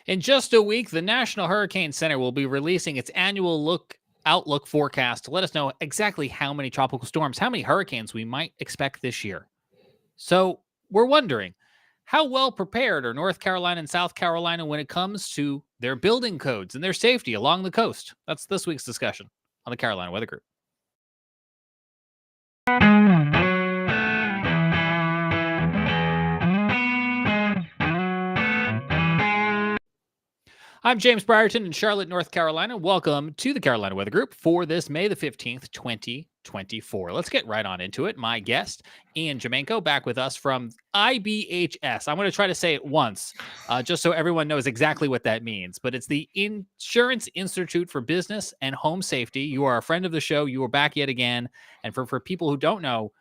In just a week, the National Hurricane Center will be releasing its annual outlook forecast to let us know exactly how many tropical storms, how many hurricanes we might expect this year. So, we're wondering, how well prepared are North Carolina and South Carolina when it comes to their building codes and their safety along the coast? That's this week's discussion on the Carolina Weather Group. I'm James Brierton in Charlotte, North Carolina. Welcome to the Carolina Weather Group for this May the 15th, 2024. Let's get right on into it. My guest, Ian Jamenko, back with us from IBHS. I'm going to try to say it once, just so everyone knows exactly what that means. But it's the Insurance Institute for Business and Home Safety. You are a friend of the show. You are back yet again. And for people who don't know,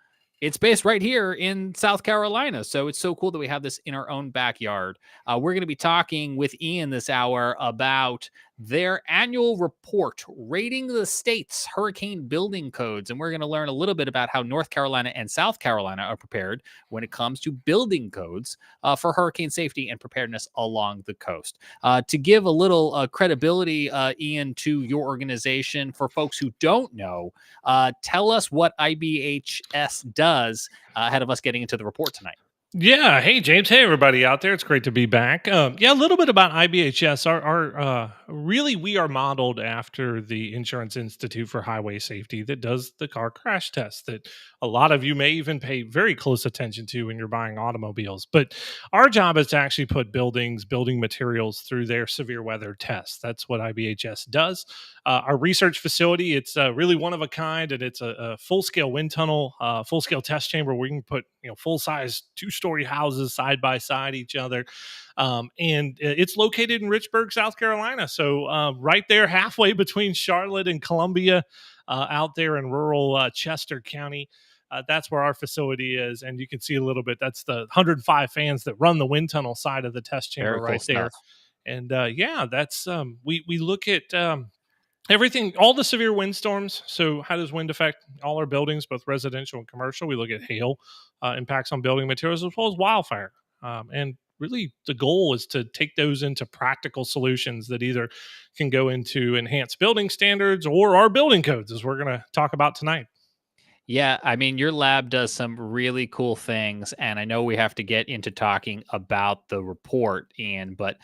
it's based right here in South Carolina. So it's so cool that we have this in our own backyard. We're going to be talking with Ian this hour about their annual report rating the state's hurricane building codes. And we're going to learn a little bit about how North Carolina and South Carolina are prepared when it comes to building codes for hurricane safety and preparedness along the coast. To give a little credibility, Ian, to your organization, for folks who don't know, tell us what IBHS does ahead of us getting into the report tonight. Yeah. Hey, James. Hey, everybody out there. It's great to be back. A little bit about IBHS. Really, we are modeled after the Insurance Institute for Highway Safety that does the car crash test that a lot of you may even pay very close attention to when you're buying automobiles. But our job is to actually put building materials through their severe weather tests. That's what IBHS does. Our research facility, it's really one of a kind, and it's a full-scale wind tunnel, full-scale test chamber where we can put full-size two-story houses side by side each other. And it's located in Richburg, South Carolina. So right there, halfway between Charlotte and Columbia, out there in rural Chester County. That's where our facility is. And you can see a little bit. That's the 105 fans that run the wind tunnel side of the test chamber Very right cool there. stuff. And that's we look at everything, all the severe windstorms. So how does wind affect all our buildings, both residential and commercial? We look at hail impacts on building materials as well as wildfire. And really the goal is to take those into practical solutions that either can go into enhanced building standards or our building codes, as we're going to talk about tonight. Yeah, I mean, your lab does some really cool things, and I know we have to get into talking about the report, Ian, but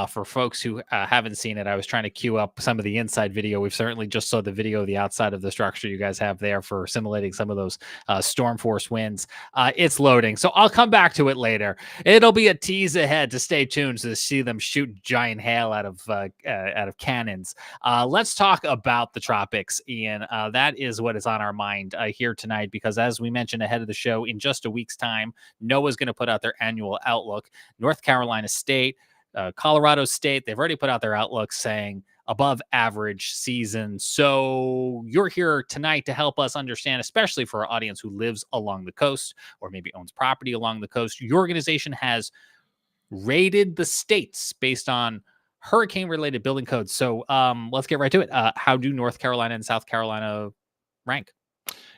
for folks who haven't seen it, I was trying to queue up some of the inside video. We've certainly just saw the video of the outside of the structure you guys have there for simulating some of those storm force winds. It's loading, so I'll come back to it later. It'll be a tease ahead to stay tuned to see them shoot giant hail out of cannons. Let's talk about the tropics, Ian. That is what is on our mind here tonight, because as we mentioned ahead of the show, in just a week's time, NOAA's going to put out their annual outlook. North Carolina State, Colorado State, they've already put out their outlook saying above average season. So you're here tonight to help us understand, especially for our audience who lives along the coast or maybe owns property along the coast. Your organization has rated the states based on hurricane related building codes. So let's get right to it. How do North Carolina and South Carolina rank?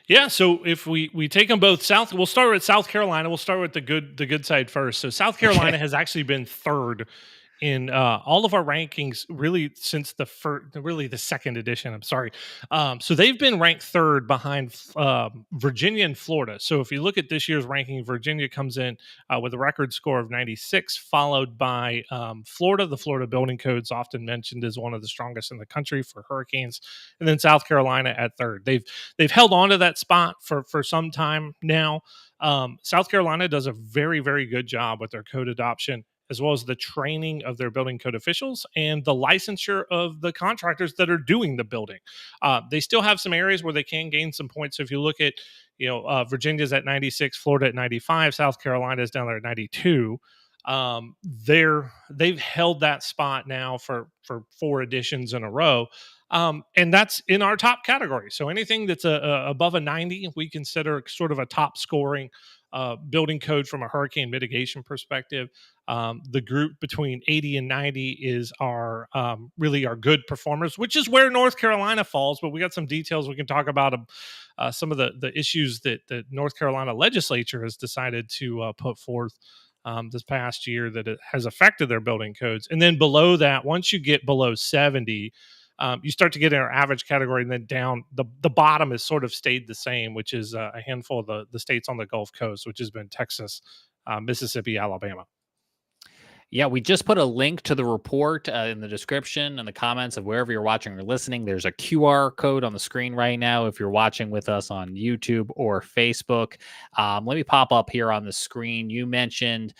Yeah, so if we take them both south, we'll start with South Carolina. We'll start with the good side first. So South Carolina has actually been third in all of our rankings, really since the second edition. I'm sorry. So they've been ranked third behind Virginia and Florida. So if you look at this year's ranking, Virginia comes in with a record score of 96, followed by Florida. The Florida building code's often mentioned as one of the strongest in the country for hurricanes, and then South Carolina at third. They've held on to that spot for some time now. South Carolina does a very, very good job with their code adoption, as well as the training of their building code officials and the licensure of the contractors that are doing the building. They still have some areas where they can gain some points. So if you look at, Virginia's at 96, Florida at 95, South Carolina is down there at 92. They've held that spot now for 4 editions in a row. And that's in our top category. So anything that's above a 90, we consider sort of a top scoring building code from a hurricane mitigation perspective. The group between 80 and 90 is our really our good performers, which is where North Carolina falls. But we got some details we can talk about some of the issues that the North Carolina legislature has decided to put forth this past year that it has affected their building codes. And then below that, once you get below 70, you start to get in our average category, and then down the bottom has sort of stayed the same, which is a handful of the states on the Gulf Coast, which has been Texas, Mississippi, Alabama. Yeah, we just put a link to the report in the description and the comments of wherever you're watching or listening. There's a QR code on the screen right now if you're watching with us on YouTube or Facebook. Let me pop up here on the screen. You mentioned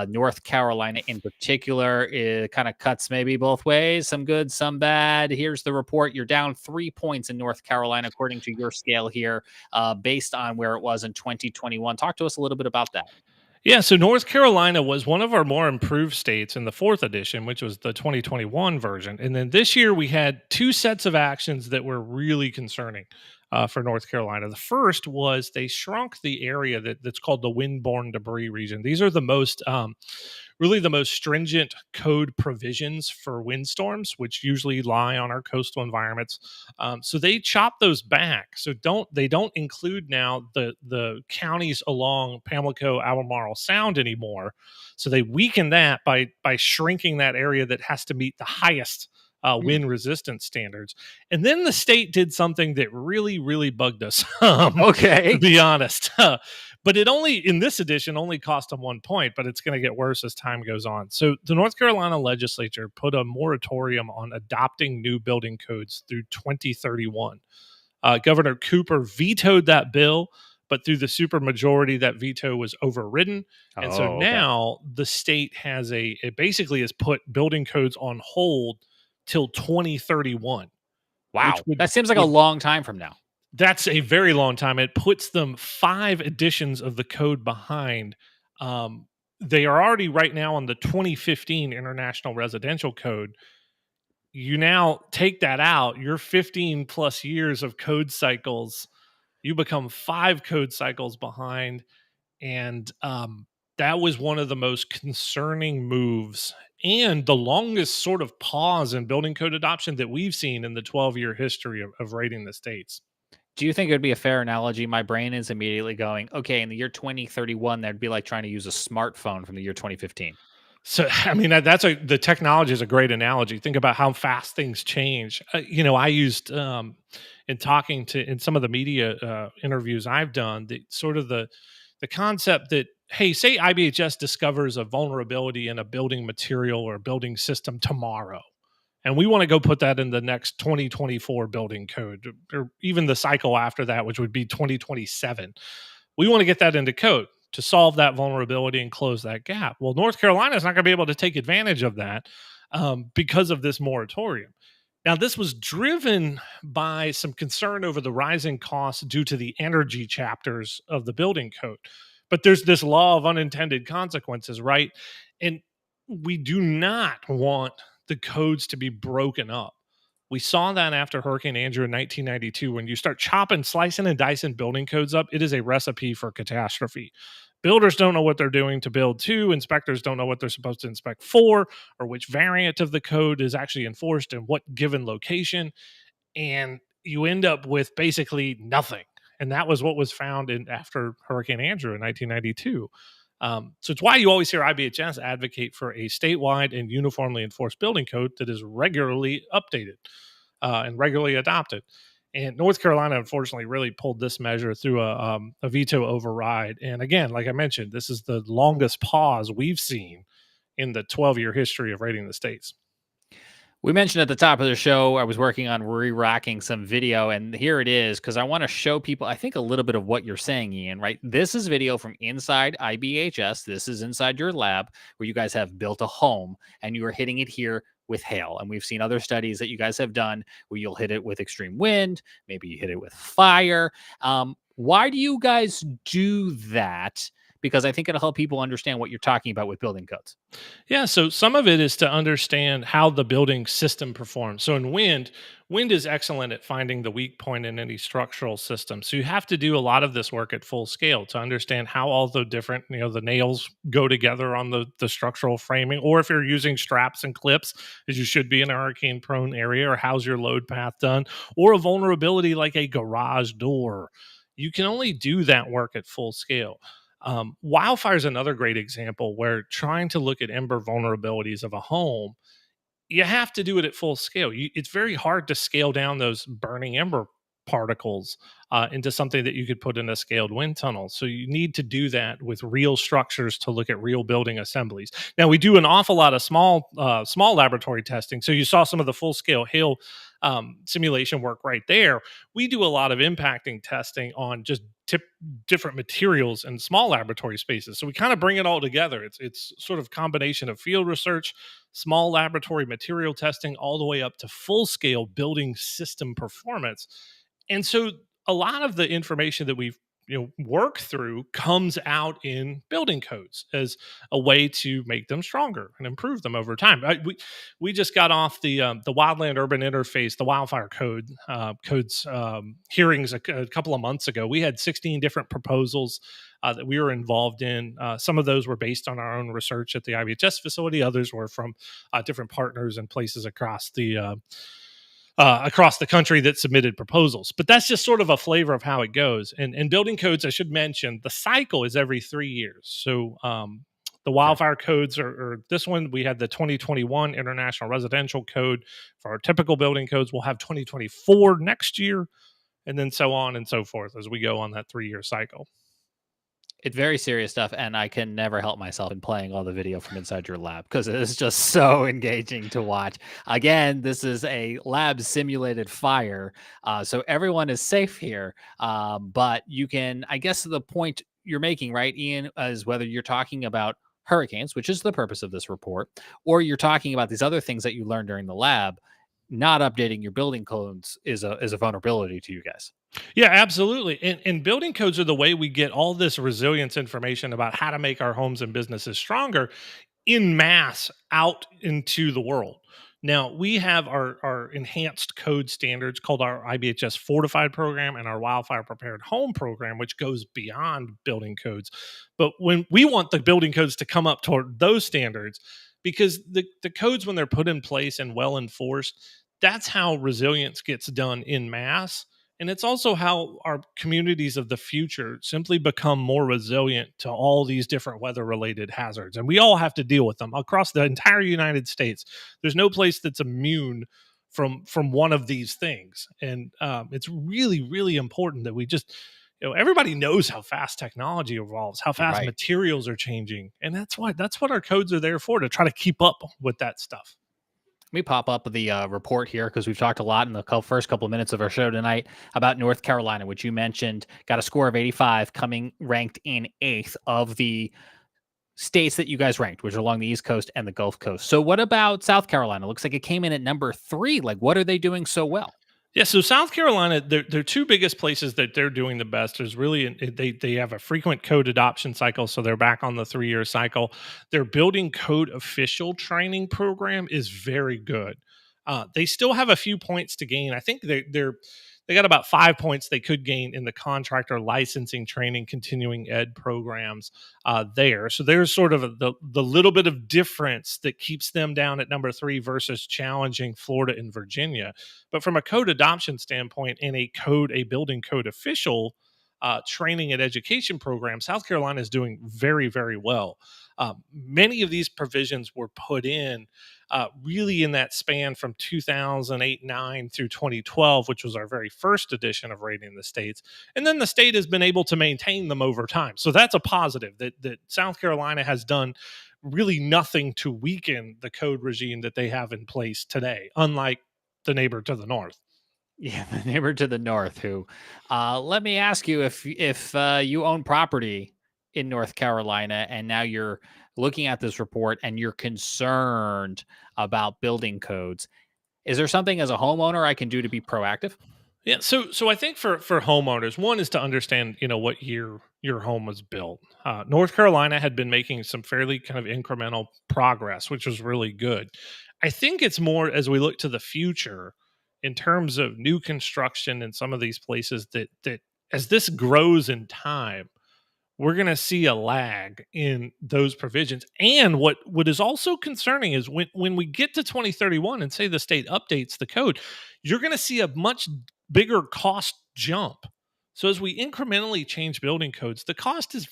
North Carolina in particular. It kind of cuts maybe both ways, some good, some bad. Here's the report. You're down 3 points in North Carolina, according to your scale here, based on where it was in 2021. Talk to us a little bit about that. Yeah, so North Carolina was one of our more improved states in the fourth edition, which was the 2021 version. And then this year we had two sets of actions that were really concerning for North Carolina. The first was they shrunk the area that's called the windborne debris region. These are the most really the most stringent code provisions for windstorms, which usually lie on our coastal environments. So they chop those back. So don't include now the counties along Pamlico, Albemarle Sound anymore. So they weaken that by shrinking that area that has to meet the highest wind resistance standards. And then the state did something that really, really bugged us, to Okay. be honest. But it only, in this edition, only cost them 1 point, but it's going to get worse as time goes on. So the North Carolina legislature put a moratorium on adopting new building codes through 2031. Governor Cooper vetoed that bill, but through the supermajority, that veto was overridden. And so Oh, okay. now the state has it basically has put building codes on hold till 2031, which Wow. That seems like a would long time from now. that's a very long time. It puts them 5 editions of the code behind. They are already right now on the 2015 International Residential Code. You now take that out, your 15 plus years of code cycles, you become 5 code cycles behind. And that was one of the most concerning moves and the longest sort of pause in building code adoption that we've seen in the 12-year history of rating the states. Do you think it would be a fair analogy? My brain is immediately going, okay, in the year 2031, that'd be like trying to use a smartphone from the year 2015. So, I mean, the technology is a great analogy. Think about how fast things change. I used in talking to in some of the media interviews I've done, the concept that, hey, say IBHS discovers a vulnerability in a building material or a building system tomorrow, and we want to go put that in the next 2024 building code, or even the cycle after that, which would be 2027. We want to get that into code to solve that vulnerability and close that gap. Well, North Carolina is not going to be able to take advantage of that because of this moratorium. Now, this was driven by some concern over the rising costs due to the energy chapters of the building code. But there's this law of unintended consequences, right? And we do not want the codes to be broken up. We saw that after Hurricane Andrew in 1992. When you start chopping, slicing, and dicing building codes up, it is a recipe for catastrophe. Builders don't know what they're doing to build to. Inspectors don't know what they're supposed to inspect for, or which variant of the code is actually enforced in what given location. And you end up with basically nothing. And that was what was found after Hurricane Andrew in 1992. So it's why you always hear IBHS advocate for a statewide and uniformly enforced building code that is regularly updated and regularly adopted. And North Carolina, unfortunately, really pulled this measure through a veto override. And again, like I mentioned, this is the longest pause we've seen in the 12-year history of rating the states. We mentioned at the top of the show, I was working on re-racking some video, and here it is, because I want to show people, I think, a little bit of what you're saying, Ian, right? This is video from inside IBHS. This is inside your lab where you guys have built a home, and you are hitting it here with hail. And we've seen other studies that you guys have done where you'll hit it with extreme wind, maybe you hit it with fire. Why do you guys do that? Because I think it'll help people understand what you're talking about with building codes. Yeah, so some of it is to understand how the building system performs. So in wind is excellent at finding the weak point in any structural system. So you have to do a lot of this work at full scale to understand how all the different, the nails go together on the structural framing, or if you're using straps and clips, as you should be in a hurricane prone area, or how's your load path done, or a vulnerability like a garage door. You can only do that work at full scale. Wildfire is another great example where trying to look at ember vulnerabilities of a home, you have to do it at full scale. It's very hard to scale down those burning ember particles into something that you could put in a scaled wind tunnel. So you need to do that with real structures to look at real building assemblies. Now we do an awful lot of small laboratory testing. So you saw some of the full scale hail simulation work right there. We do a lot of impacting testing on just different materials and small laboratory spaces. So we kind of bring it all together. It's sort of combination of field research, small laboratory material testing, all the way up to full scale building system performance. And so a lot of the information that we've work through comes out in building codes as a way to make them stronger and improve them over time. We just got off the wildland urban interface, the wildfire codes hearings a couple of months ago. We had 16 different proposals that we were involved in. Some of those were based on our own research at the IBHS facility. Others were from different partners and places across the country that submitted proposals. But that's just sort of a flavor of how it goes. And building codes, I should mention, the cycle is every 3 years. So the wildfire codes are this one. We had the 2021 International Residential Code for our typical building codes. We'll have 2024 next year, and then so on and so forth as we go on that 3-year cycle. It's very serious stuff, and I can never help myself in playing all the video from inside your lab because it is just so engaging to watch. Again, this is a lab simulated fire, so everyone is safe here. But you can, I guess, the point you're making, right, Ian, is whether you're talking about hurricanes, which is the purpose of this report, or you're talking about these other things that you learned during the lab. Not updating your building codes is a vulnerability to you guys. Yeah, absolutely. And building codes are the way we get all this resilience information about how to make our homes and businesses stronger in mass out into the world. Now, we have our enhanced code standards called our IBHS Fortified program and our Wildfire Prepared Home program, which goes beyond building codes. But when we want the building codes to come up toward those standards, because the codes, when they're put in place and well enforced, that's how resilience gets done in mass. And it's also how our communities of the future simply become more resilient to all these different weather related hazards. And we all have to deal with them across the entire United States. There's no place that's immune from one of these things. And it's really, really important that we just, everybody knows how fast technology evolves, how fast Right. materials are changing. And that's what our codes are there for, to try to keep up with that stuff. Let me pop up the report here because we've talked a lot in the first couple of minutes of our show tonight about North Carolina, which you mentioned got a score of 85, coming ranked in 8th of the states that you guys ranked, which are along the East Coast and the Gulf Coast. So what about South Carolina? Looks like it came in at number 3. Like, what are they doing so well? Yeah, so South Carolina, their two biggest places that they're doing the best is really they have a frequent code adoption cycle, so they're back on the 3-year cycle. Their building code official training program is very good. They still have a few points to gain. I think they got about 5 points they could gain in the contractor licensing training continuing ed programs there. So there's sort of the little bit of difference that keeps them down at number 3 versus challenging Florida and Virginia. But from a code adoption standpoint and a building code official training and education program, South Carolina is doing very, very well. Many of these provisions were put in really in that span from 2008-9 through 2012, which was our very first edition of Rating the States. And then the state has been able to maintain them over time. So that's a positive that South Carolina has done really nothing to weaken the code regime that they have in place today, unlike the neighbor to the north. Yeah, the neighbor to the north. Who? Let me ask you if you own property in North Carolina and now you're looking at this report and you're concerned about building codes. Is there something as a homeowner I can do to be proactive? Yeah, so I think for homeowners, one is to understand, what year your home was built. North Carolina had been making some fairly kind of incremental progress, which was really good. I think it's more as we look to the future in terms of new construction in some of these places that as this grows in time, we're going to see a lag in those provisions. And what is also concerning is when we get to 2031 and say the state updates the code, you're going to see a much bigger cost jump So as we incrementally change building codes, the cost is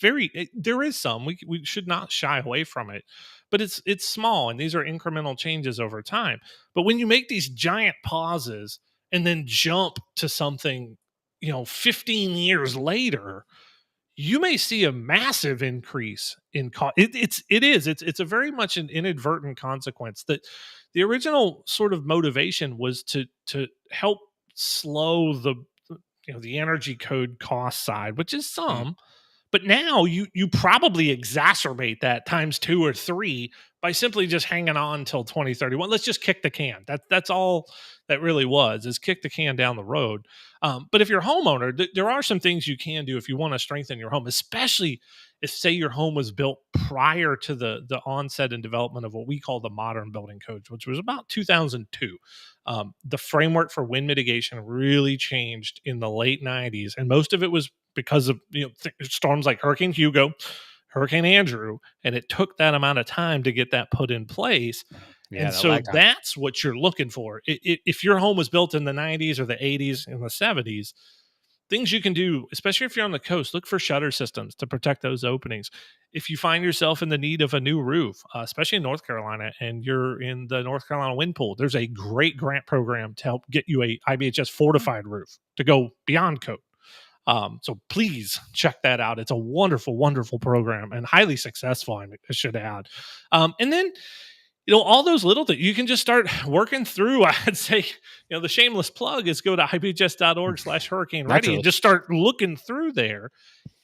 there is some, we should not shy away from it, but it's small, and these are incremental changes over time. But when you make these giant pauses and then jump to something, 15 years later, you may see a massive increase in cost. It's a very much an inadvertent consequence. That the original sort of motivation was to help slow the energy code cost side, which is Mm. some, but now you probably exacerbate that times 2 or 3 by simply just hanging on until 2031. Let's just kick the can. That's all that really was, is kick the can down the road. But if you're a homeowner, there are some things you can do if you want to strengthen your home, especially if, say, your home was built prior to the onset and development of what we call the modern building codes, which was about 2002. The framework for wind mitigation really changed in the late 90s, and most of it was because of storms like Hurricane Hugo, Hurricane Andrew, and it took that amount of time to get that put in place. Yeah, And that so lag time. that's what you're looking for. If your home was built in the 90s or the 80s and the 70s, things you can do, especially if you're on the coast, look for shutter systems to protect those openings. If you find yourself in the need of a new roof, especially in North Carolina, and you're in the North Carolina wind pool, there's a great grant program to help get you a IBHS fortified roof to go beyond code. So please check that out. It's a wonderful, wonderful program and highly successful, I should add. And then, all those little things you can just start working through. I'd say, the shameless plug is go to ibhs.org/hurricane ready and Naturally. just start looking through there.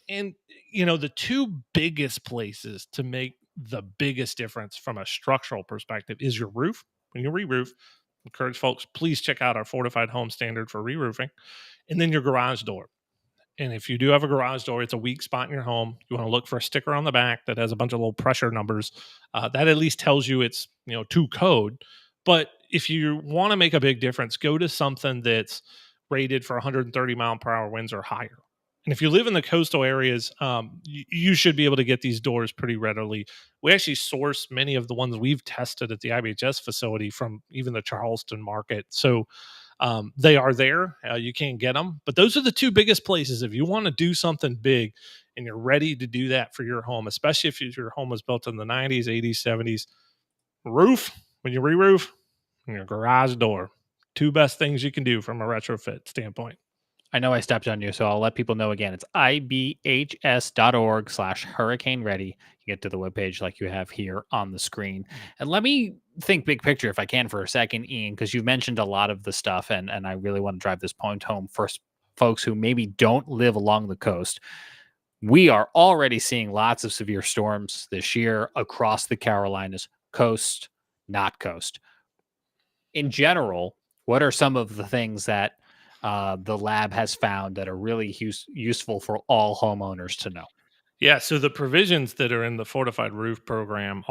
And, the two biggest places to make the biggest difference from a structural perspective is your roof. When you re-roof, encourage folks, please check out our fortified home standard for re-roofing, and then your garage door. And if you do have a garage door, it's a weak spot in your home. You want to look for a sticker on the back that has a bunch of little pressure numbers. That at least tells you it's to code. But if you want to make a big difference, go to something that's rated for 130-mile-per-hour winds or higher. And if you live in the coastal areas, you should be able to get these doors pretty readily. We actually source many of the ones we've tested at the IBHS facility from even the Charleston market. So they are there. You can't get them. But those are the two biggest places. If you want to do something big and you're ready to do that for your home, especially if your home was built in the 90s, 80s, 70s, roof, when you re-roof, and your garage door. Two best things you can do from a retrofit standpoint. I know I stepped on you, so I'll let people know again. It's ibhs.org/hurricane ready. You get to the webpage like you have here on the screen. And let me think big picture if I can for a second, Ian, because you've mentioned a lot of the stuff, and I really want to drive this point home for folks who maybe don't live along the coast. We are already seeing lots of severe storms this year across the Carolinas, coast, not coast. In general, what are some of the things that the lab has found that are really useful for all homeowners to know? Yeah, so the provisions that are in the fortified roof program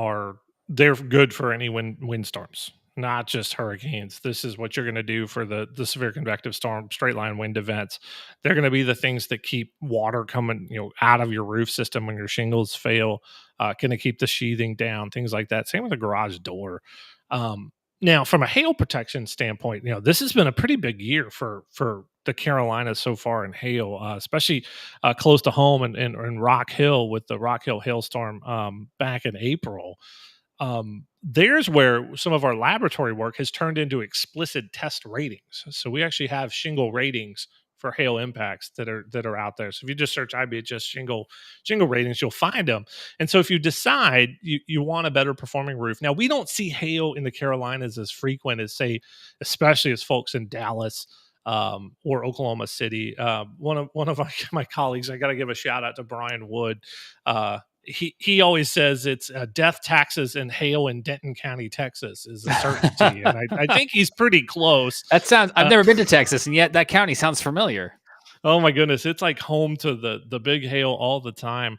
they're good for any windstorms, not just hurricanes. This is what you're going to do for the severe convective storm, straight line wind events. They're going to be the things that keep water coming, out of your roof system when your shingles fail. Going to keep the sheathing down, things like that. Same with the garage door. Now, from a hail protection standpoint, this has been a pretty big year for the Carolinas so far in hail, especially close to home and Rock Hill with the Rock Hill hailstorm back in April. There's where some of our laboratory work has turned into explicit test ratings. So we actually have shingle ratings for hail impacts that are out there. So if you just search IBHS shingle ratings, you'll find them. And so if you decide you want a better performing roof, now we don't see hail in the Carolinas as frequent as, say, especially as folks in Dallas or Oklahoma City. One of my colleagues, I got to give a shout out to Brian Wood. He always says it's death, taxes, and hail in Denton County, Texas is a certainty. And I think he's pretty close. That sounds, I've never been to Texas, and yet that county sounds familiar. Oh my goodness, it's like home to the big hail all the time.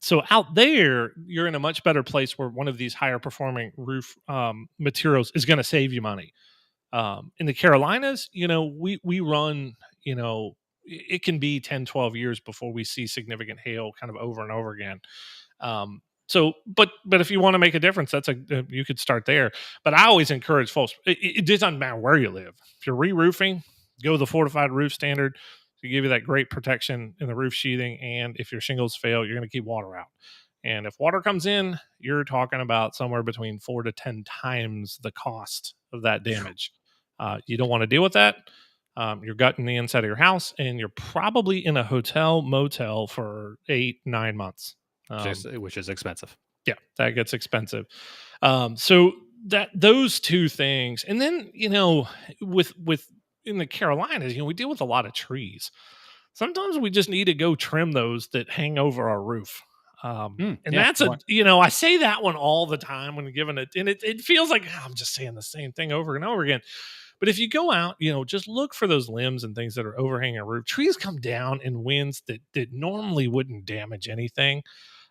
So out there, you're in a much better place where one of these higher performing roof materials is going to save you money. In the Carolinas, we run, it can be 10, 12 years before we see significant hail kind of over and over again. But if you want to make a difference, you could start there. But I always encourage folks, it doesn't matter where you live. If you're re-roofing, go the fortified roof standard. to give you that great protection in the roof sheathing. And if your shingles fail, you're going to keep water out. And if water comes in, you're talking about somewhere between 4 to 10 times the cost of that damage. You don't want to deal with that. You're gutting the inside of your house, and you're probably in a hotel motel for 8-9 months. Which is expensive. Yeah, that gets expensive. So that those two things, and then with in the Carolinas, we deal with a lot of trees. Sometimes we just need to go trim those that hang over our roof. And Yeah, that's I say that one all the time when giving it, and it feels like I'm just saying the same thing over and over again. But if you go out, just look for those limbs and things that are overhanging a roof. Trees come down in winds that normally wouldn't damage anything.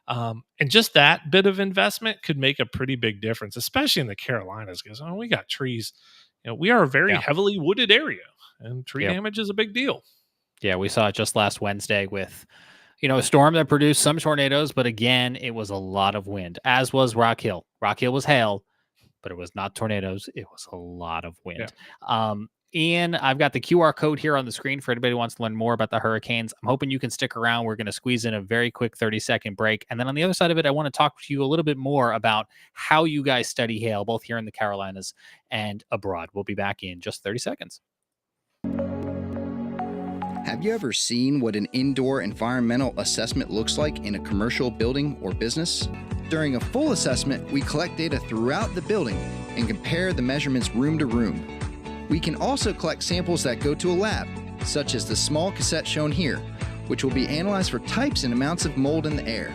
And just that bit of investment could make a pretty big difference, especially in the Carolinas, because we got trees. We are a very heavily wooded area, and tree damage is a big deal. Yeah, we saw it just last Wednesday with, a storm that produced some tornadoes, but again, it was a lot of wind, as was Rock Hill. Rock Hill was hail, but it was not tornadoes. It was a lot of wind. Yeah. Ian, I've got the QR code here on the screen for anybody who wants to learn more about the hurricanes. I'm hoping you can stick around. We're going to squeeze in a very quick 30-second break. And then on the other side of it, I want to talk to you a little bit more about how you guys study hail, both here in the Carolinas and abroad. We'll be back in just 30 seconds. Have you ever seen what an indoor environmental assessment looks like in a commercial building or business? During a full assessment, we collect data throughout the building and compare the measurements room to room. We can also collect samples that go to a lab, such as the small cassette shown here, which will be analyzed for types and amounts of mold in the air.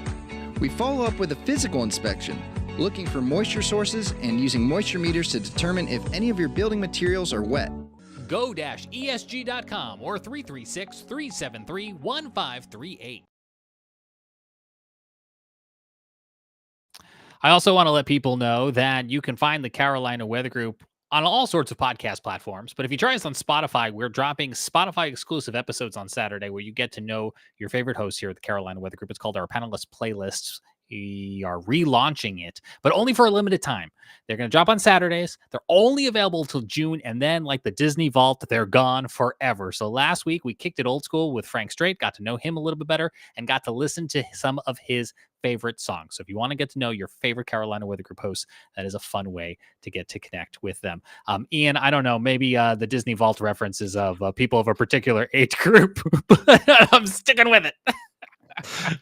We follow up with a physical inspection, looking for moisture sources and using moisture meters to determine if any of your building materials are wet. Go-ESG.com or 336-373-1538. I also want to let people know that you can find the Carolina Weather Group on all sorts of podcast platforms. But if you try us on Spotify, we're dropping Spotify exclusive episodes on Saturday where you get to know your favorite hosts here at the Carolina Weather Group. It's called our Panelist Playlists. We are relaunching it, but only for a limited time. They're going to drop on Saturdays. They're only available till June. And then like the Disney Vault, they're gone forever. So last week we kicked it old school with Frank Strait, got to know him a little bit better and got to listen to some of his favorite songs. So if you want to get to know your favorite Carolina Weather Group hosts, that is a fun way to get to connect with them. Ian, I don't know, maybe the Disney Vault references of people of a particular age group, but I'm sticking with it.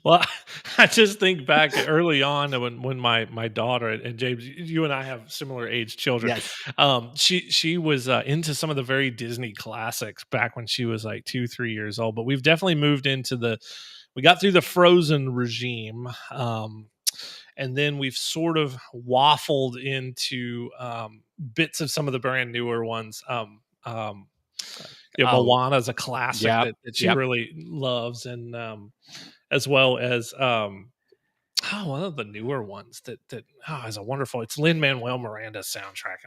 Well, I just think back early on when my daughter and James, you and I have similar age children. Yes. She was into some of the very Disney classics back when she was like 2-3 years old. But we've definitely moved into we got through the Frozen regime, and then we've sort of waffled into bits of some of the brand newer ones. Moana is a classic that she really loves, and as well as one of the newer ones that is a wonderful. It's Lin-Manuel Miranda's soundtrack.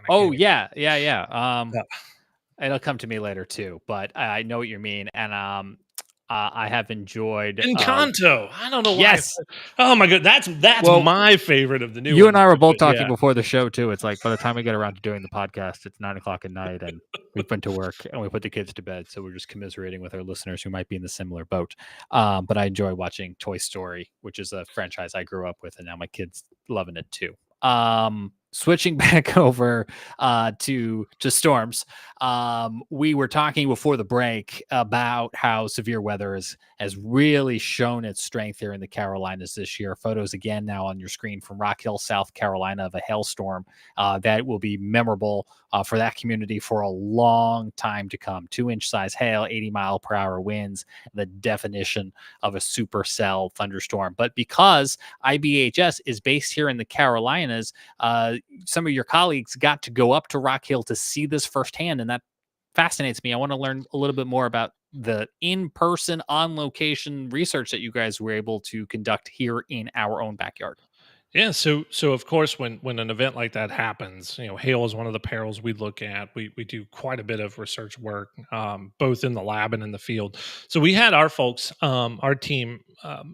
And it'll come to me later too, but I know what you mean, and I have enjoyed Encanto. I don't know why. Yes. Oh my god, that's my favorite of the new. You and I were both talking before the show too. It's like by the time we get around to doing the podcast, it's 9:00 at night, and we've been to work and we put the kids to bed. So we're just commiserating with our listeners who might be in the similar boat. But I enjoy watching Toy Story, which is a franchise I grew up with, and now my kids loving it too. Switching back over to storms, we were talking before the break about how severe weather has really shown its strength here in the Carolinas this year. Photos again now on your screen from Rock Hill, South Carolina, of a hailstorm that will be memorable for that community for a long time to come. 2-inch size hail, 80-mile-per-hour winds, the definition of a supercell thunderstorm. But because IBHS is based here in the Carolinas, some of your colleagues got to go up to Rock Hill to see this firsthand, and that fascinates me. I want to learn a little bit more about the in-person, on-location research that you guys were able to conduct here in our own backyard. Yeah, so of course, when an event like that happens, hail is one of the perils we look at. We do quite a bit of research work, both in the lab and in the field. So we had our folks, our team,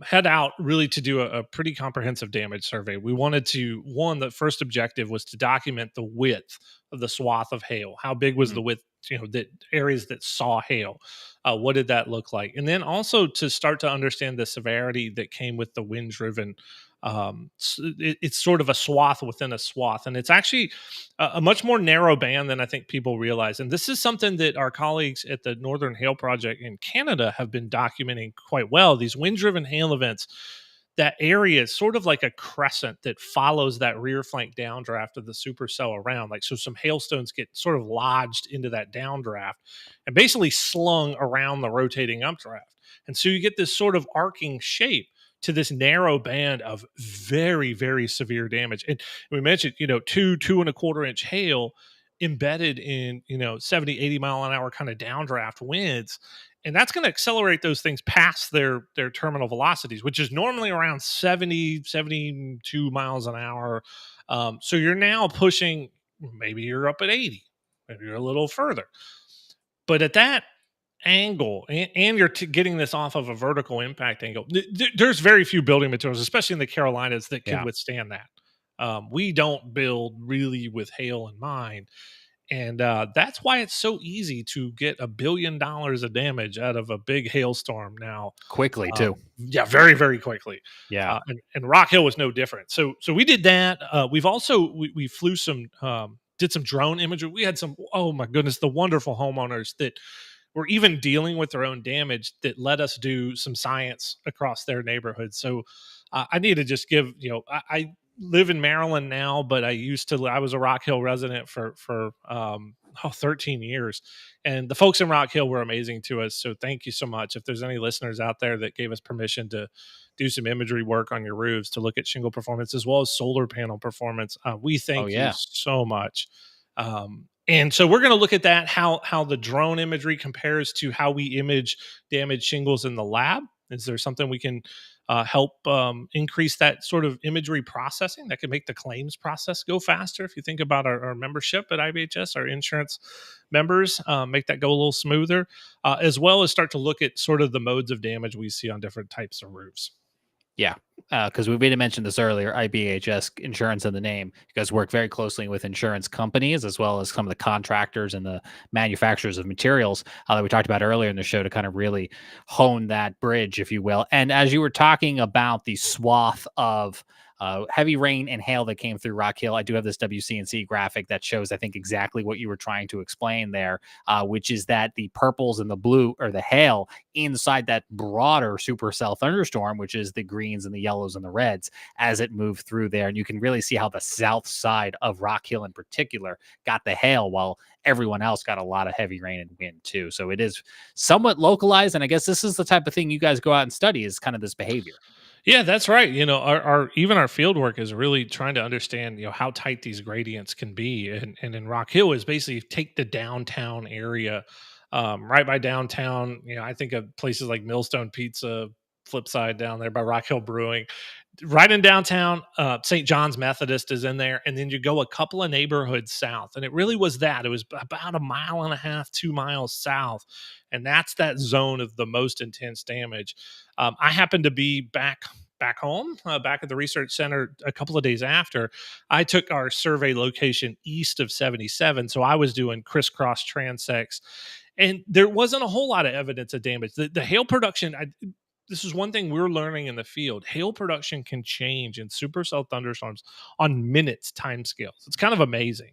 head out really to do a pretty comprehensive damage survey. We wanted the first objective was to document the width of the swath of hail. How big was the width that areas that saw hail. What did that look like? And then also to start to understand the severity that came with the wind driven. It's sort of a swath within a swath, and it's actually a much more narrow band than I think people realize. And this is something that our colleagues at the Northern Hail Project in Canada have been documenting quite well. These wind driven hail events, that area is sort of like a crescent that follows that rear flank downdraft of the supercell around. Like, so some hailstones get sort of lodged into that downdraft and basically slung around the rotating updraft. And so you get this sort of arcing shape to this narrow band of very, very severe damage. And we mentioned, 2.25 inch hail embedded in, 70, 80 mile an hour kind of downdraft winds. And that's going to accelerate those things past their terminal velocities, which is normally around 70, 72 miles an hour. So you're now pushing, maybe you're up at 80, maybe you're a little further. But at that angle, and you're getting this off of a vertical impact angle, there's very few building materials, especially in the Carolinas, that can Yeah. withstand that. We don't build really with hail in mind. And that's why it's so easy to get $1 billion of damage out of a big hailstorm now. Quickly too. Yeah, very, very quickly. Yeah. And Rock Hill was no different. So we did that. We've also we flew some did some drone imagery. We had some, oh my goodness, the wonderful homeowners that were even dealing with their own damage that let us do some science across their neighborhood. So I need to just give, I live in Maryland now, but I was a Rock Hill resident for 13 years. And the folks in Rock Hill were amazing to us. So thank you so much. If there's any listeners out there that gave us permission to do some imagery work on your roofs, to look at shingle performance as well as solar panel performance, we thank you so much. And so we're going to look at that, how the drone imagery compares to how we image damaged shingles in the lab. Is there something we can help increase that sort of imagery processing that can make the claims process go faster? If you think about our membership at IBHS, our insurance members, make that go a little smoother, as well as start to look at sort of the modes of damage we see on different types of roofs. Yeah, because we didn't mention this earlier, IBHS, insurance in the name. You guys work very closely with insurance companies as well as some of the contractors and the manufacturers of materials that we talked about earlier in the show to kind of really hone that bridge, if you will. And as you were talking about the swath of heavy rain and hail that came through Rock Hill, I do have this WCNC graphic that shows, I think, exactly what you were trying to explain there, which is that the purples and the blue, or the hail, inside that broader supercell thunderstorm, which is the greens and the yellows and the reds, as it moved through there. And you can really see how the south side of Rock Hill in particular got the hail, while everyone else got a lot of heavy rain and wind too. So it is somewhat localized. And I guess this is the type of thing you guys go out and study, is kind of this behavior. Yeah, that's right. Our field work is really trying to understand, how tight these gradients can be. And in Rock Hill is basically take the downtown area, right by downtown. I think of places like Millstone Pizza, Flipside down there by Rock Hill Brewing. Right in downtown, St. John's Methodist is in there. And then you go a couple of neighborhoods south. And it really was that. It was about 1.5 miles, 2 miles south. And that's that zone of the most intense damage. I happened to be back home, back at the research center a couple of days after. I took our survey location east of 77. So I was doing crisscross transects. And there wasn't a whole lot of evidence of damage. The hail production, this is one thing we're learning in the field. Hail production can change in supercell thunderstorms on minutes timescales. It's kind of amazing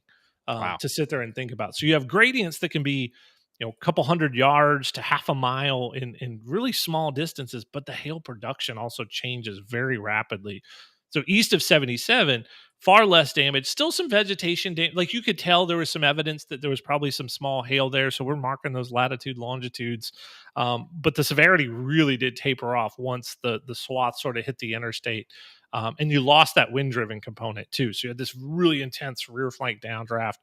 to sit there and think about. So you have gradients that can be, a couple 100 yards to half a mile in really small distances, but the hail production also changes very rapidly. So east of 77, far less damage, still some vegetation damage. Like, you could tell there was some evidence that there was probably some small hail there. So we're marking those latitude, longitudes. But the severity really did taper off once the swath sort of hit the interstate. And you lost that wind driven component too. So you had this really intense rear flank downdraft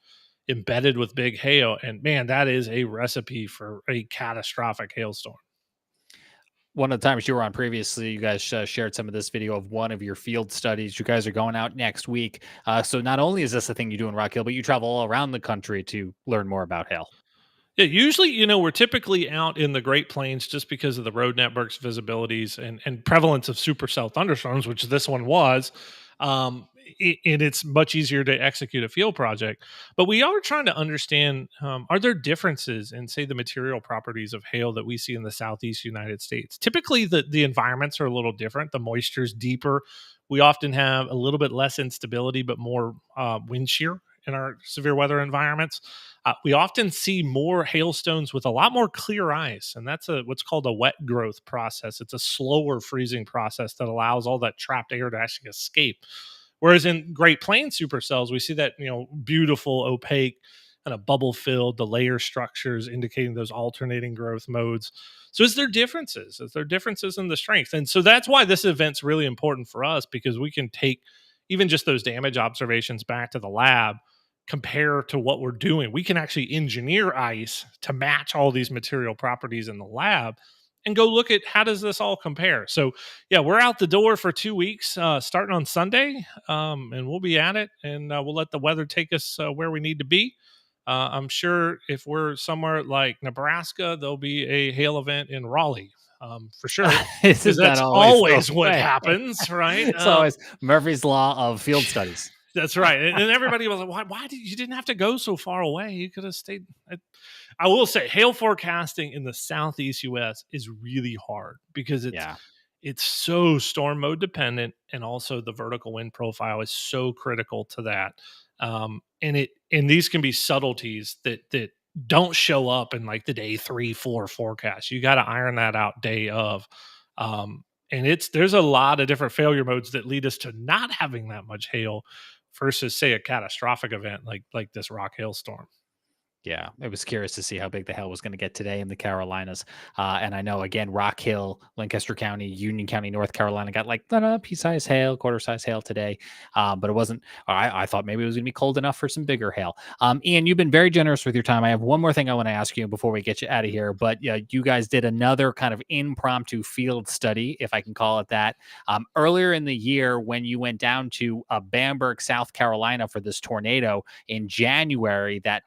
embedded with big hail. And man, that is a recipe for a catastrophic hailstorm. One of the times you were on previously, you guys shared some of this video of one of your field studies. You guys are going out next week. So not only is this a thing you do in Rock Hill, but you travel all around the country to learn more about hail. Yeah, usually, we're typically out in the Great Plains just because of the road networks, visibilities, and prevalence of supercell thunderstorms, which this one was. and it's much easier to execute a field project. But we are trying to understand, are there differences in, say, the material properties of hail that we see in the Southeast United States? Typically, the environments are a little different. The moisture is deeper. We often have a little bit less instability, but more wind shear in our severe weather environments. We often see more hailstones with a lot more clear ice, and that's what's called a wet growth process. It's a slower freezing process that allows all that trapped air to actually escape. Whereas in Great Plains supercells, we see that, beautiful, opaque, kind of bubble filled, the layer structures indicating those alternating growth modes. So is there differences? Is there differences in the strength? And so that's why this event's really important for us, because we can take even just those damage observations back to the lab, compare to what we're doing. We can actually engineer ice to match all these material properties in the lab and go look at how does this all compare. So yeah, we're out the door for 2 weeks, starting on Sunday, and we'll be at it, and we'll let the weather take us where we need to be. I'm sure if we're somewhere like Nebraska, there'll be a hail event in Raleigh, for sure, because Isn't that that's always always the what way? happens, right? It's always Murphy's Law of field studies. That's right. And everybody was like, why did you didn't have to go so far away? You could have stayed. I will say hail forecasting in the Southeast US is really hard because Yeah. it's so storm mode dependent, and also the vertical wind profile is so critical to that. And these can be subtleties that don't show up in like the day 3-4 forecast. You got to iron that out day of. And there's a lot of different failure modes that lead us to not having that much hail versus, say, a catastrophic event like this rock hailstorm. Yeah, I was curious to see how big the hail was going to get today in the Carolinas. And I know, again, Rock Hill, Lancaster County, Union County, North Carolina got like pea-sized hail, quarter-sized hail today. But it wasn't, I thought maybe it was going to be cold enough for some bigger hail. Ian, you've been very generous with your time. I have one more thing I want to ask you before we get you out of here. But you guys did another kind of impromptu field study, if I can call it that, earlier in the year when you went down to Bamberg, South Carolina for this tornado in January that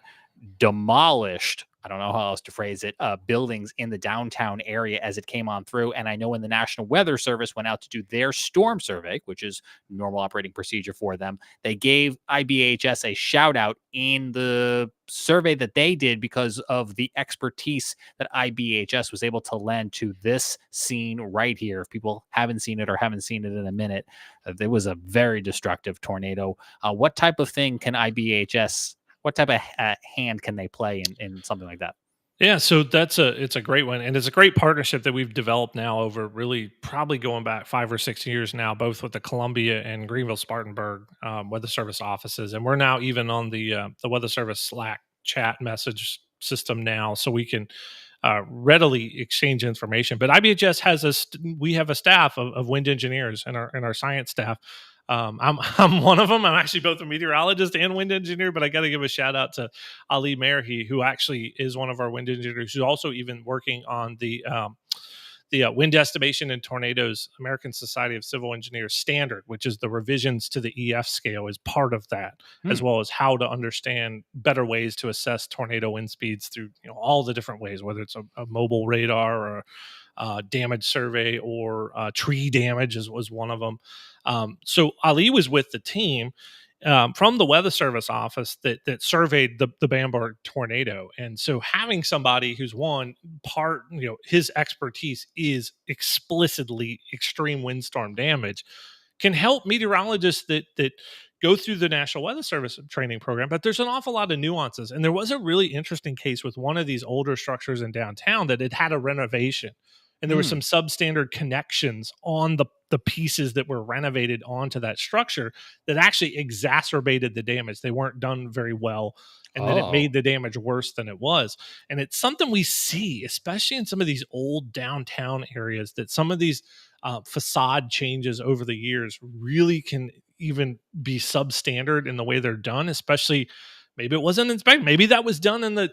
demolished, I don't know how else to phrase it, buildings in the downtown area as it came on through. And I know when the National Weather Service went out to do their storm survey, which is normal operating procedure for them, they gave IBHS a shout out in the survey that they did because of the expertise that IBHS was able to lend to this scene right here. If people haven't seen it or haven't seen it in a minute, there was a very destructive tornado. What type of thing can IBHS, what type of hand can they play in something like that? Yeah, so it's a great one, and it's a great partnership that we've developed now over really probably going back 5 or 6 years now, both with the Columbia and Greenville Spartanburg Weather Service offices, and we're now even on the Weather Service Slack chat message system now, so we can readily exchange information. But IBHS has we have a staff of wind engineers and our science staff. I'm one of them. I'm actually both a meteorologist and wind engineer, but I got to give a shout out to Ali Merhi, who actually is one of our wind engineers, who's also even working on the Wind Estimation in Tornadoes American Society of Civil Engineers standard, which is the revisions to the EF scale, is part of that, as well as how to understand better ways to assess tornado wind speeds through all the different ways, whether it's a mobile radar or damage survey or tree damage was one of them. So Ali was with the team from the Weather Service office that surveyed the Bamberg tornado. And so having somebody who's his expertise is explicitly extreme windstorm damage can help meteorologists that go through the National Weather Service training program. But there's an awful lot of nuances. And there was a really interesting case with one of these older structures in downtown that it had a renovation. And there were some substandard connections on the pieces that were renovated onto that structure that actually exacerbated the damage. They weren't done very well, and then it made the damage worse than it was. And it's something we see, especially in some of these old downtown areas, that some of these facade changes over the years really can even be substandard in the way they're done, especially maybe it wasn't inspected. Maybe that was done in the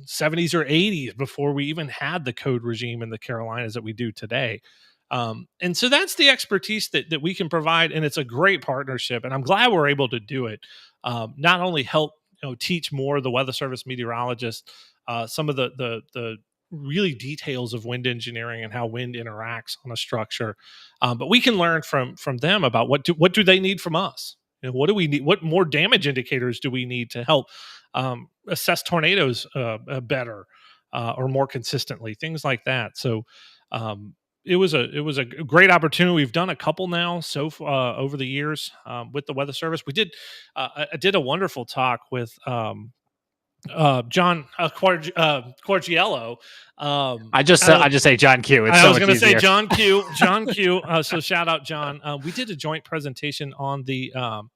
70s or 80s before we even had the code regime in the Carolinas that we do today. And so that's the expertise that we can provide, and it's a great partnership. And I'm glad we're able to do it. Not only help teach more of the Weather Service meteorologists some of the really details of wind engineering and how wind interacts on a structure, but we can learn from them about what do they need from us. What do we need? What more damage indicators do we need to help assess tornadoes better or more consistently? Things like that. So it was a great opportunity. We've done a couple now over the years with the Weather Service. I did a wonderful talk with John Quargiello. I just say John Q. It's I so was much going to say easier. John Q. John Q. So shout out John. We did a joint presentation on the one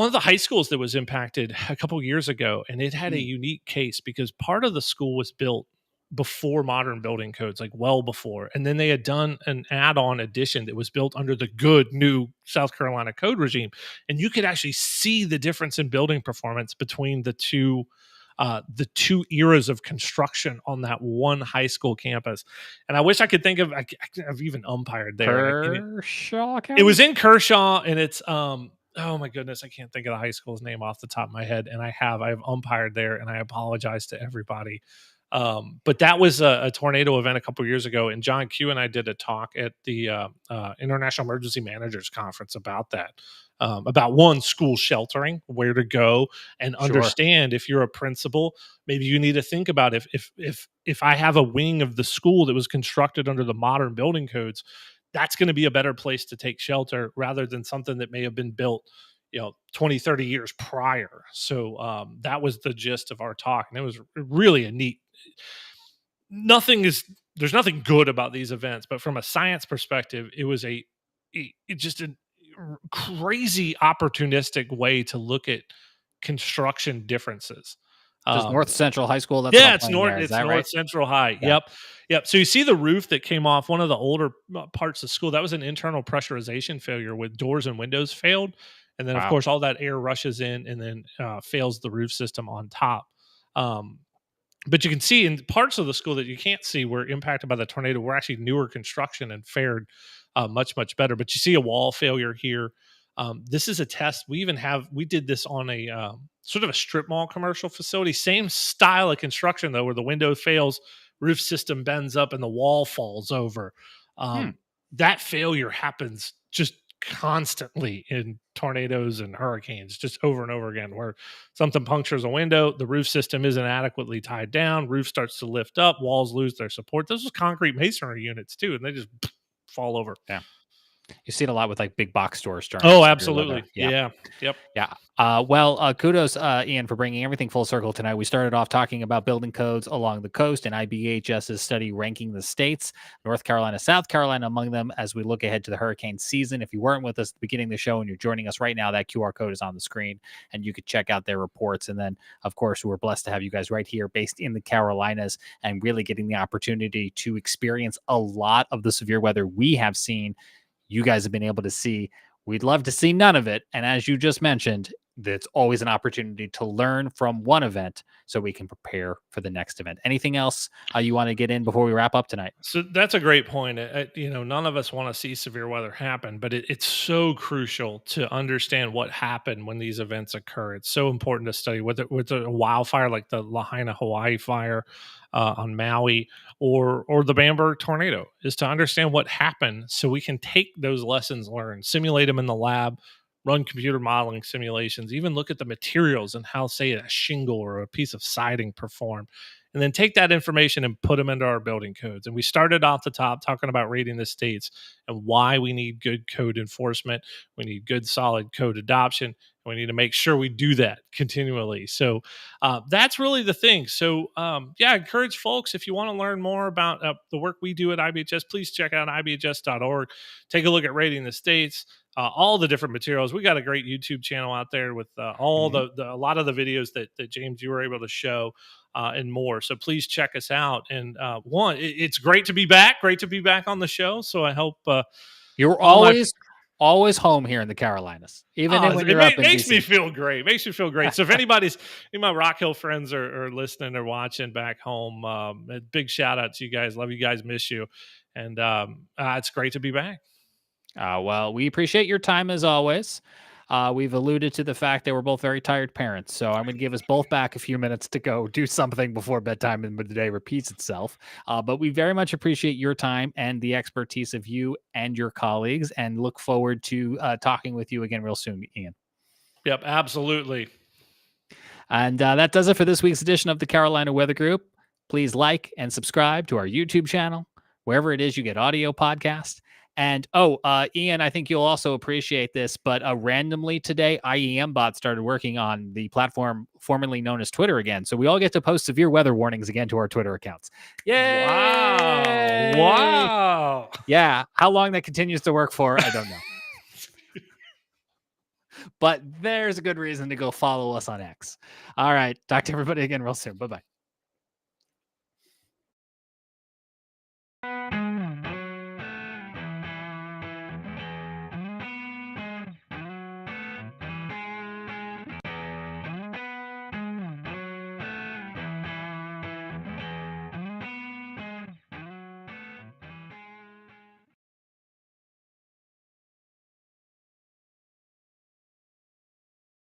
of the high schools that was impacted a couple years ago, and it had a unique case because part of the school was built before modern building codes, like well before, and then they had done an add-on addition that was built under the good new South Carolina code regime, and you could actually see the difference in building performance between the two eras of construction on that one high school campus. And I wish I could think of, I've even umpired there. Kershaw It was in Kershaw, and it's oh my goodness, I can't think of the high school's name off the top of my head, and I've umpired there, and I apologize to everybody. But that was a tornado event a couple years ago, and John Q and I did a talk at the International Emergency Managers Conference about that, about one, school sheltering, where to go, and understand if you're a principal, maybe you need to think about if I have a wing of the school that was constructed under the modern building codes, that's going to be a better place to take shelter rather than something that may have been built 20, 30 years prior. So that was the gist of our talk. And it was really a neat, there's nothing good about these events, but from a science perspective, it was just a crazy opportunistic way to look at construction differences. Just North Central High School. That's it's North right? Central High. Yeah. Yep. So you see the roof that came off one of the older parts of school. That was an internal pressurization failure with doors and windows failed. And then, of course, all that air rushes in and then fails the roof system on top. But you can see in parts of the school that you can't see were impacted by the tornado were actually newer construction and fared much, much better. But you see a wall failure here. This is a test. We did this on a sort of a strip mall commercial facility. Same style of construction, though, where the window fails, roof system bends up, and the wall falls over. That failure happens just constantly in tornadoes and hurricanes, just over and over again, where something punctures a window, the roof system isn't adequately tied down, roof starts to lift up, walls lose their support. Those are concrete masonry units too, and they just fall over. Yeah. You see it a lot with like big box stores. Oh, absolutely. Yeah. Yep. Yeah. Well, kudos, Ian, for bringing everything full circle tonight. We started off talking about building codes along the coast and IBHS's study ranking the states, North Carolina, South Carolina among them, as we look ahead to the hurricane season. If you weren't with us at the beginning of the show and you're joining us right now, that QR code is on the screen and you could check out their reports. And then, of course, we're blessed to have you guys right here based in the Carolinas and really getting the opportunity to experience a lot of the severe weather we have seen. You guys have been able to see. We'd love to see none of it. And as you just mentioned, that's always an opportunity to learn from one event so we can prepare for the next event. Anything else you want to get in before we wrap up tonight? So that's a great point. None of us want to see severe weather happen, but it's so crucial to understand what happened when these events occur. It's so important to study with a wildfire like the Lahaina, Hawaii fire on Maui or the Bamberg tornado, is to understand what happened so we can take those lessons learned, simulate them in the lab, run computer modeling simulations, even look at the materials and how, say, a shingle or a piece of siding perform, and then take that information and put them into our building codes. And we started off the top talking about rating the states and why we need good code enforcement. We need good, solid code adoption. We need to make sure we do that continually. So that's really the thing. So I encourage folks, if you want to learn more about the work we do at IBHS, please check out IBHS.org. Take a look at rating the states, all the different materials. We got a great YouTube channel out there with a lot of the videos that James, you were able to show and more. So please check us out. And it's great to be back. Great to be back on the show. So I hope you're always home here in the Carolinas, even when you're up in makes DC. me feel great. Makes me feel great. So if my Rock Hill friends are listening or watching back home, a big shout out to you guys. Love you guys. Miss you. And it's great to be back. Well, we appreciate your time as always. we've alluded to the fact that we're both very tired parents. So I'm going to give us both back a few minutes to go do something before bedtime and the day repeats itself. But we very much appreciate your time and the expertise of you and your colleagues, and look forward to talking with you again real soon, Ian. Yep, absolutely. And that does it for this week's edition of the Carolina Weather Group. Please like and subscribe to our YouTube channel, wherever it is you get audio podcasts. And Ian, I think you'll also appreciate this, but randomly today, IEMBot started working on the platform formerly known as Twitter again. So we all get to post severe weather warnings again to our Twitter accounts. Yay! Wow. Yeah. How long that continues to work for, I don't know. But there's a good reason to go follow us on X. All right. Talk to everybody again real soon. Bye-bye.